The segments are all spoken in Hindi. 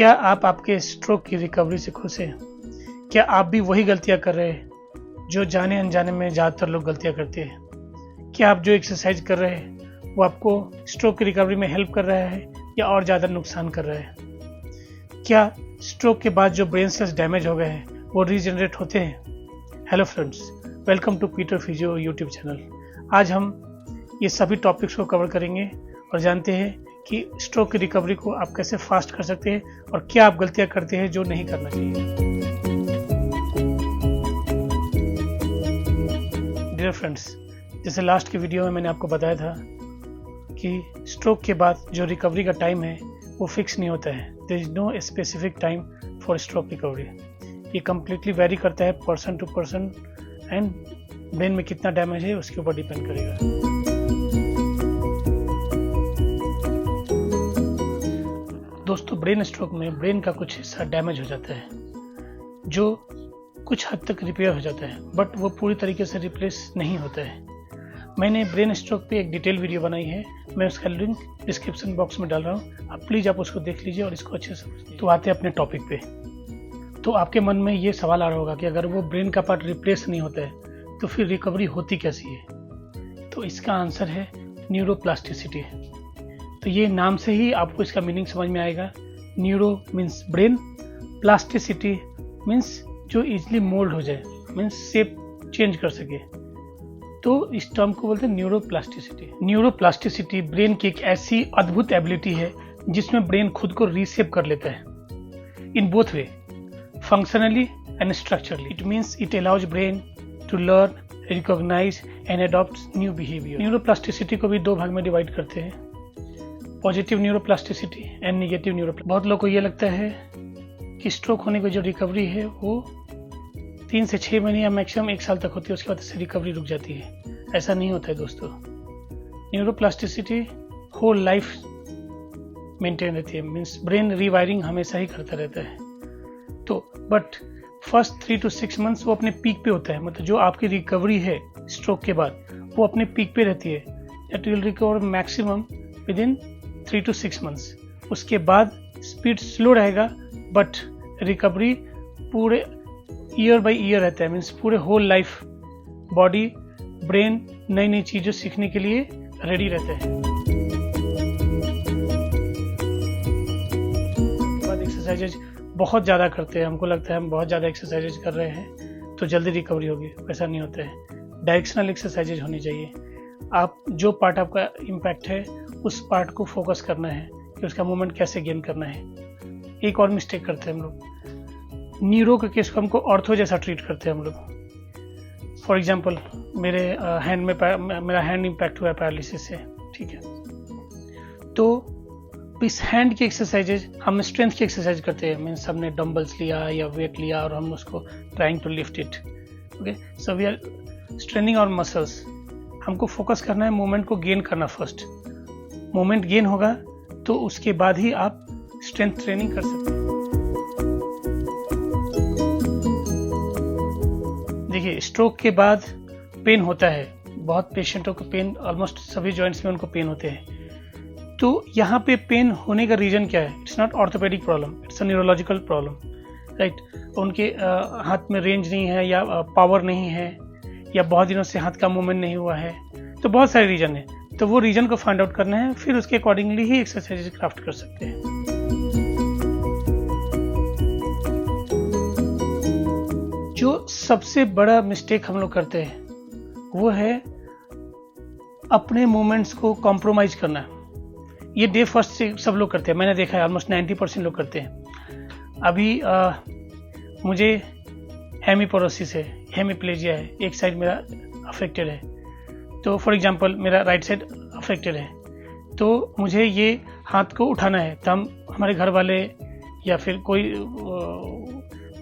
क्या आप आपके स्ट्रोक की रिकवरी से खुश हैं? क्या आप भी वही गलतियां कर रहे हैं जो जाने अनजाने में ज़्यादातर लोग गलतियां करते हैं? क्या आप जो एक्सरसाइज कर रहे हैं वो आपको स्ट्रोक की रिकवरी में हेल्प कर रहा है या और ज़्यादा नुकसान कर रहा है? क्या स्ट्रोक के बाद जो ब्रेन सेल्स डैमेज हो गए हैं वो रीजनरेट होते हैं? Hello friends, welcome to Peter physio YouTube channel. आज हम ये सभी टॉपिक्स को कवर करेंगे और जानते हैं कि स्ट्रोक की रिकवरी को आप कैसे फास्ट कर सकते हैं और क्या आप गलतियां करते हैं जो नहीं करना चाहिए। डियर फ्रेंड्स, जैसे लास्ट के वीडियो में मैंने आपको बताया था कि स्ट्रोक के बाद जो रिकवरी का टाइम है वो फिक्स नहीं होता है। There is no specific time for stroke recovery. ये कम्प्लीटली वेरी करता है person to person and brain में कितना डैमेज है उसके ऊपर डिपेंड करेगा। दोस्तों, ब्रेन स्ट्रोक में ब्रेन का कुछ हिस्सा डैमेज हो जाता है जो कुछ हद तक रिपेयर हो जाता है, बट वो पूरी तरीके से रिप्लेस नहीं होता है। मैंने ब्रेन स्ट्रोक पे एक डिटेल वीडियो बनाई है, मैं उसका लिंक डिस्क्रिप्शन बॉक्स में डाल रहा हूँ। आप प्लीज़ आप उसको देख लीजिए और इसको अच्छे से समझिए। तो आते हैं अपने टॉपिक पे। तो आपके मन में ये सवाल आ रहा होगा कि अगर वो ब्रेन का पार्ट रिप्लेस नहीं होता है तो फिर रिकवरी होती कैसी है? तो इसका आंसर है न्यूरोप्लास्टिसिटी। तो ये नाम से ही आपको इसका मीनिंग समझ में आएगा। Neuro means brain, plasticity means जो इजीली मोल्ड हो जाए, मीन्स शेप चेंज कर सके। तो इस टर्म को बोलते हैं न्यूरोप्लास्टिसिटी। न्यूरोप्लास्टिसिटी ब्रेन की एक ऐसी अद्भुत एबिलिटी है जिसमें ब्रेन खुद को रीशेप कर लेता है in both way, functionally and structurally. It means it allows brain to learn, recognise and adopt new behaviour. Neuroplasticity को भी दो भाग में डिवाइड करते हैं, positive neuroplasticity and negative neuroplasticity. बहुत लोगों को ये लगता है कि स्ट्रोक होने की जो रिकवरी है वो 3 से 6 महीने या मैक्सिमम 1 साल तक होती है, उसके बाद से रिकवरी रुक जाती है। ऐसा नहीं होता है दोस्तों। न्यूरोप्लास्टिसिटी होल लाइफ मेंटेन रहती है, मीन्स ब्रेन रीवायरिंग हमेशा ही करता रहता है। तो बट फर्स्ट 3 to 6 मंथ्स वो अपने पीक पे होता है, मतलब जो आपकी रिकवरी है स्ट्रोक के बाद वो अपने पीक पे रहती है। That will recover maximum with in 3 to 6 months. उसके बाद स्पीड स्लो रहेगा बट रिकवरी पूरे ईयर बाय ईयर रहता है, मीन्स पूरे होल लाइफ बॉडी ब्रेन नई नई चीज़ें सीखने के लिए रेडी रहता है। बाद एक्सरसाइजेज बहुत ज़्यादा करते हैं, हमको लगता है हम बहुत ज़्यादा एक्सरसाइजेज कर रहे हैं तो जल्दी रिकवरी होगी, वैसा नहीं होता है। डायरेक्शनल एक्सरसाइजेज होनी चाहिए। आप जो पार्ट आपका इम्पैक्ट है उस पार्ट को फोकस करना है कि उसका मूवमेंट कैसे गेन करना है। एक और मिस्टेक करते हैं हम लोग, न्यूरो के केस को हमको ऑर्थो जैसा ट्रीट करते हैं हम लोग। फॉर एग्जांपल मेरे हैंड में मेरा हैंड इम्पैक्ट हुआ है पैरालिसिस से, ठीक है, तो इस हैंड की एक्सरसाइजेज हम स्ट्रेंथ की एक्सरसाइज करते हैं, मीन्स हमने डंबल्स लिया या वेट लिया और हम उसको trying to lift it. Okay, so we are straining our muscles. हमको फोकस करना है मूवमेंट को गेन करना। फर्स्ट मूवमेंट गेन होगा तो उसके बाद ही आप स्ट्रेंथ ट्रेनिंग कर सकते हैं। देखिए, स्ट्रोक के बाद पेन होता है, बहुत पेशेंटों को पेन, ऑलमोस्ट सभी जॉइंट्स में उनको पेन होते हैं। तो यहाँ पे पेन होने का रीजन क्या है? It's not orthopaedic problem, it's a neurological problem, right. उनके हाथ में रेंज नहीं है या पावर नहीं है या बहुत दिनों से हाथ का मूवमेंट नहीं हुआ है, तो बहुत सारे रीजन है। तो वो रीजन को फाइंड आउट करना है, फिर उसके अकॉर्डिंगली ही एक्सरसाइज क्राफ्ट कर सकते हैं। जो सबसे बड़ा मिस्टेक हम लोग करते हैं वो है अपने मूवमेंट्स को कॉम्प्रोमाइज करना। ये डे फर्स्ट से सब लोग करते हैं, मैंने देखा है ऑलमोस्ट 90% लोग करते हैं। अभी मुझे हेमीपोरोसिस है, हेमीप्लेजिया है, एक साइड मेरा अफेक्टेड है। तो फॉर एग्जांपल मेरा राइट साइड अफेक्टेड है, तो मुझे ये हाथ को उठाना है, तो हम हमारे घर वाले या फिर कोई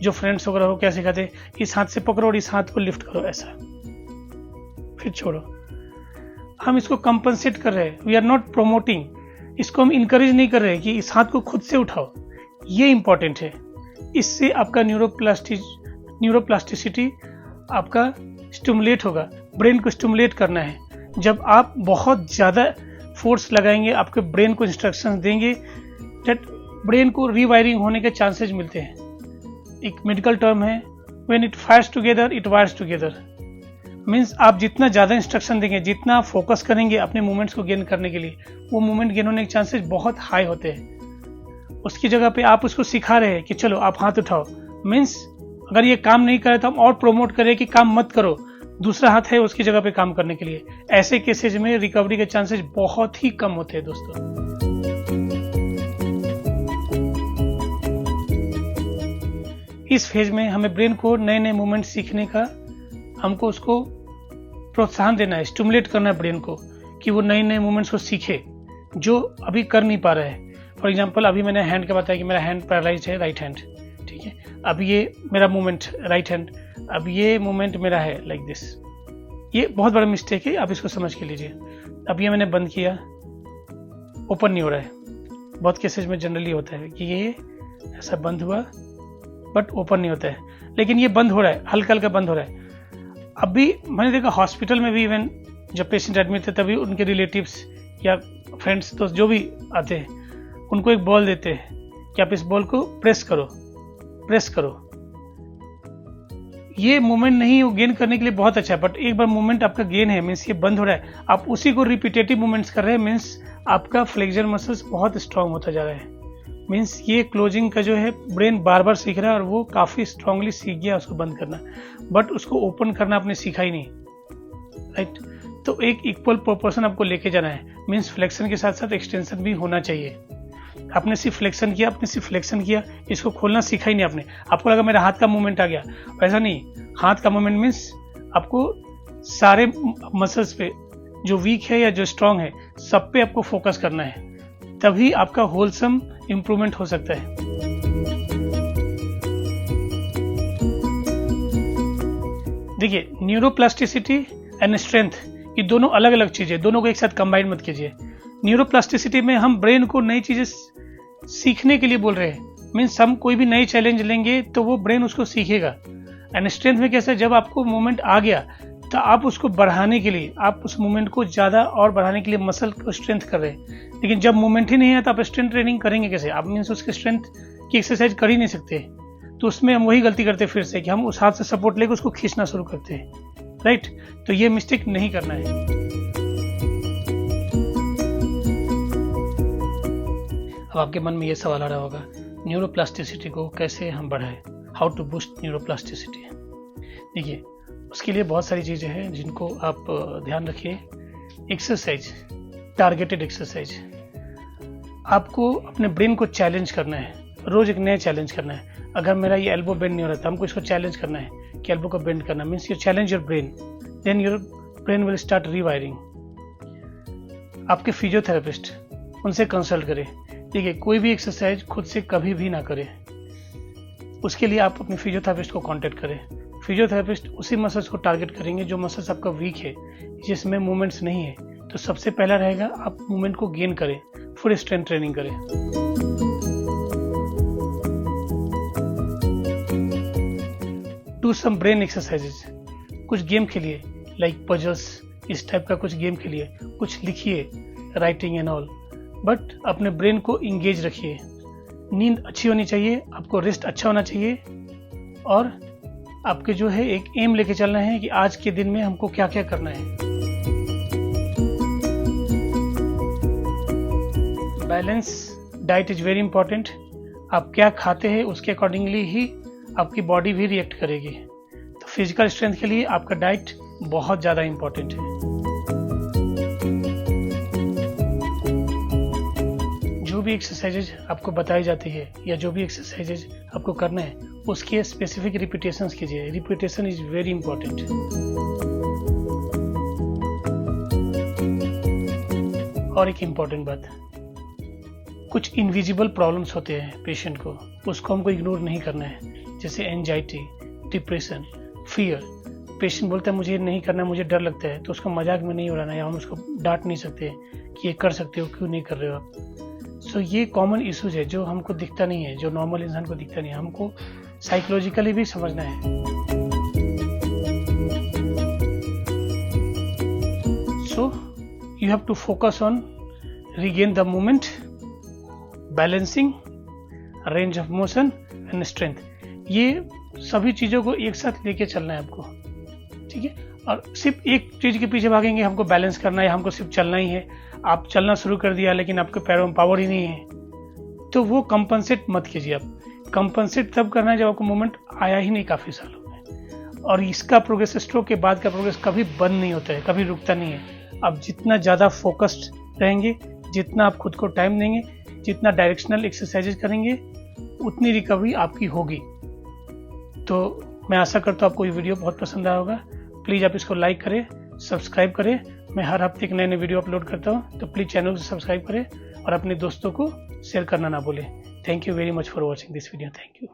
जो फ्रेंड्स वगैरह हो क्या सिखाते हैं, इस हाथ से पकड़ो और इस हाथ को लिफ्ट करो, ऐसा, फिर छोड़ो। हम इसको कंपनसेट कर रहे हैं, वी आर नॉट प्रोमोटिंग। इसको हम इनकरेज नहीं कर रहे कि इस हाथ को खुद से उठाओ, ये इंपॉर्टेंट है। इससे आपका न्यूरोप्लास्टिसिटी आपका स्टिमुलेट होगा। ब्रेन को स्टिमुलेट करना है। जब आप बहुत ज़्यादा फोर्स लगाएंगे, आपके ब्रेन को इंस्ट्रक्शंस देंगे दैट ब्रेन को रीवायरिंग होने के चांसेस मिलते हैं। एक मेडिकल टर्म है, when it fires together it wires together. Means आप जितना ज़्यादा इंस्ट्रक्शन देंगे, जितना फोकस करेंगे अपने मूवमेंट्स को गेन करने के लिए, वो मूवमेंट गेन होने के चांसेस बहुत हाई होते हैं। उसकी जगह पे आप उसको सिखा रहे हैं कि चलो आप हाथ उठाओ, मीन्स अगर ये काम नहीं करे तो हम और प्रोमोट करें कि काम मत करो, दूसरा हाथ है उसकी जगह पे काम करने के लिए। ऐसे केसेज में रिकवरी के चांसेस बहुत ही कम होते हैं दोस्तों। इस फेज में हमें ब्रेन को नए नए मूवमेंट सीखने का, हमको उसको प्रोत्साहन देना है, स्टिमुलेट करना है ब्रेन को कि वो नए नए मूवमेंट्स को सीखे जो अभी कर नहीं पा रहा है। फॉर एग्जांपल अभी मैंने हैंड का बताया कि मेरा हैंड पैरालाइज है, राइट हैंड, ठीक है। अब ये मेरा मूवमेंट राइट हैंड, अब ये मूवमेंट मेरा है लाइक दिस। ये बहुत बड़ा मिस्टेक है, आप इसको समझ के लीजिए। अब ये मैंने बंद किया, ओपन नहीं हो रहा है। बहुत केसेज में जनरली होता है कि ये ऐसा बंद हुआ बट ओपन नहीं होता है, लेकिन ये बंद हो रहा है, हल्का हल्का बंद हो रहा है। अभी मैंने देखा हॉस्पिटल में भी, इवन जब पेशेंट एडमिट थे तभी उनके रिलेटिव्स या फ्रेंड्स दोस्त जो भी आते हैं उनको एक बॉल देते हैं कि आप इस बॉल को प्रेस करो, प्रेस करो। ये मूवमेंट नहीं वो गेन करने के लिए बहुत अच्छा है, बट एक बार मूवमेंट आपका गेन है, मीन्स ये बंद हो रहा है, आप उसी को रिपीटेटिव मूवमेंट्स कर रहे हैं, मीन्स आपका फ्लेक्सर मसल्स बहुत स्ट्रांग होता जा रहा है। मीन्स ये क्लोजिंग का जो है ब्रेन बार बार सीख रहा है और वो काफ़ी स्ट्रांगली सीख गया उसको बंद करना, बट उसको ओपन करना आपने सीखा ही नहीं, राइट। तो एक इक्वल प्रोपोर्शन आपको लेके जाना है, मीन्स फ्लेक्शन के साथ साथ एक्सटेंशन भी होना चाहिए। आपने सिर्फ फ्लेक्शन किया, आपने सिर्फ फ्लेक्शन किया, इसको खोलना सीखा ही नहीं आपने। आपको लगा मेरा हाथ का मूवमेंट आ गया, ऐसा नहीं। हाथ का मूवमेंट मीन्स आपको सारे मसल्स पे, जो वीक है या जो स्ट्रांग है, सब पे आपको फोकस करना है, तभी आपका होलसम इंप्रूवमेंट हो सकता है। देखिए, न्यूरोप्लास्टिसिटी एंड स्ट्रेंथ ये दोनों अलग अलग चीजें, दोनों को एक साथ कंबाइन मत कीजिए। न्यूरोप्लास्टिसिटी में हम ब्रेन को नई चीजें सीखने के लिए बोल रहे हैं, मीन्स हम कोई भी नई चैलेंज लेंगे तो वो ब्रेन उसको सीखेगा। एंड स्ट्रेंथ में कैसा है, जब आपको मूवमेंट आ गया तो आप उसको बढ़ाने के लिए, आप उस मूवमेंट को ज़्यादा और बढ़ाने के लिए मसल को स्ट्रेंथ कर रहे हैं। लेकिन जब मूवमेंट ही नहीं है तो आप स्ट्रेंथ ट्रेनिंग करेंगे कैसे? आप मीन्स उसके स्ट्रेंथ की एक्सरसाइज कर ही नहीं सकते। तो उसमें हम वही गलती करते हैं फिर से कि हम उस हाथ से सपोर्ट लेकर उसको खींचना शुरू करते हैं, राइट। तो ये मिस्टेक नहीं करना है। अब आपके मन में ये सवाल आ रहा होगा, न्यूरोप्लास्टिसिटी को कैसे हम बढ़ाएं, हाउ टू बूस्ट न्यूरोप्लास्टिसिटी। देखिए, उसके लिए बहुत सारी चीज़ें हैं जिनको आप ध्यान रखिए। Exercise, targeted exercise. आपको अपने ब्रेन को चैलेंज करना है, रोज एक नया चैलेंज करना है। अगर मेरा ये एल्बो बेंड नहीं हो रहा था, हमको इसको चैलेंज करना है कि एल्बो को बेंड करना, means you challenge your brain, then your brain will start rewiring. आपके फिजियोथेरेपिस्ट, उनसे कंसल्ट करें। देखिए, कोई भी एक्सरसाइज खुद से कभी भी ना करें, उसके लिए आप अपने फिजियोथेरेपिस्ट को कांटेक्ट करें। फिजियोथेरेपिस्ट उसी मसल्स को टारगेट करेंगे जो मसल्स आपका वीक है, जिसमें मूवमेंट्स नहीं है। तो सबसे पहला रहेगा आप मूवमेंट को गेन करें, फुल स्ट्रेंथ ट्रेनिंग करें। डू सम ब्रेन एक्सरसाइजेज, कुछ गेम खेलिए, लाइक पजल्स, इस टाइप का कुछ गेम खेलिए, कुछ लिखिए, राइटिंग एंड ऑल, बट अपने ब्रेन को इंगेज रखिए। नींद अच्छी होनी चाहिए, आपको रेस्ट अच्छा होना चाहिए, और आपके जो है एक एम लेके चलना है कि आज के दिन में हमको क्या क्या करना है। Balance diet is very important. आप क्या खाते हैं उसके अकॉर्डिंगली ही आपकी बॉडी भी रिएक्ट करेगी। तो फिजिकल स्ट्रेंथ के लिए आपका डाइट बहुत ज़्यादा इंपॉर्टेंट है। जो भी एक्सरसाइजेज आपको बताई जाती है या जो भी एक्सरसाइजेज आपको करना है, उसके स्पेसिफिक रिपीटेशंस कीजिए। Repetition is very important. और एक इम्पॉर्टेंट बात, कुछ इनविजिबल प्रॉब्लम्स होते हैं पेशेंट को, उसको हमको इग्नोर नहीं करना है। जैसे एंजाइटी, डिप्रेशन, फियर। पेशेंट बोलता है मुझे नहीं करना, मुझे डर लगता है, तो उसको मजाक में नहीं उड़ाना, या हम उसको डांट नहीं सकते कि ये कर सकते हो, क्यों नहीं कर रहे हो आप। सो ये कॉमन इश्यूज है जो हमको दिखता नहीं है, जो नॉर्मल इंसान को दिखता नहीं है। हमको साइकोलॉजिकली भी समझना है। So you have to focus on regain the movement, balancing range of motion and strength. ये सभी चीज़ों को एक साथ लेके चलना है आपको, ठीक है। और सिर्फ एक चीज़ के पीछे भागेंगे, हमको बैलेंस करना है, हमको सिर्फ चलना ही है। आप चलना शुरू कर दिया लेकिन आपके पैरों में पावर ही नहीं है, तो वो कंपनसेट मत कीजिए। आप कंपनसेट तब करना है जब आपको मूवमेंट आया ही नहीं काफ़ी सालों में। और इसका प्रोग्रेस, स्ट्रोक के बाद का प्रोग्रेस कभी बंद नहीं होता है, कभी रुकता नहीं है। आप जितना ज़्यादा फोकस्ड रहेंगे, जितना आप खुद को टाइम देंगे, जितना डायरेक्शनल एक्सरसाइजेज करेंगे, उतनी रिकवरी आपकी होगी। तो मैं आशा करता हूँ आपको ये वीडियो बहुत पसंद आया होगा। प्लीज़ आप इसको लाइक करें, सब्सक्राइब करें। मैं हर हफ्ते एक नए वीडियो अपलोड करता हूँ, तो प्लीज़ चैनल को सब्सक्राइब करें और अपने दोस्तों को शेयर करना ना भूलें। Thank you very much for watching this video. Thank you.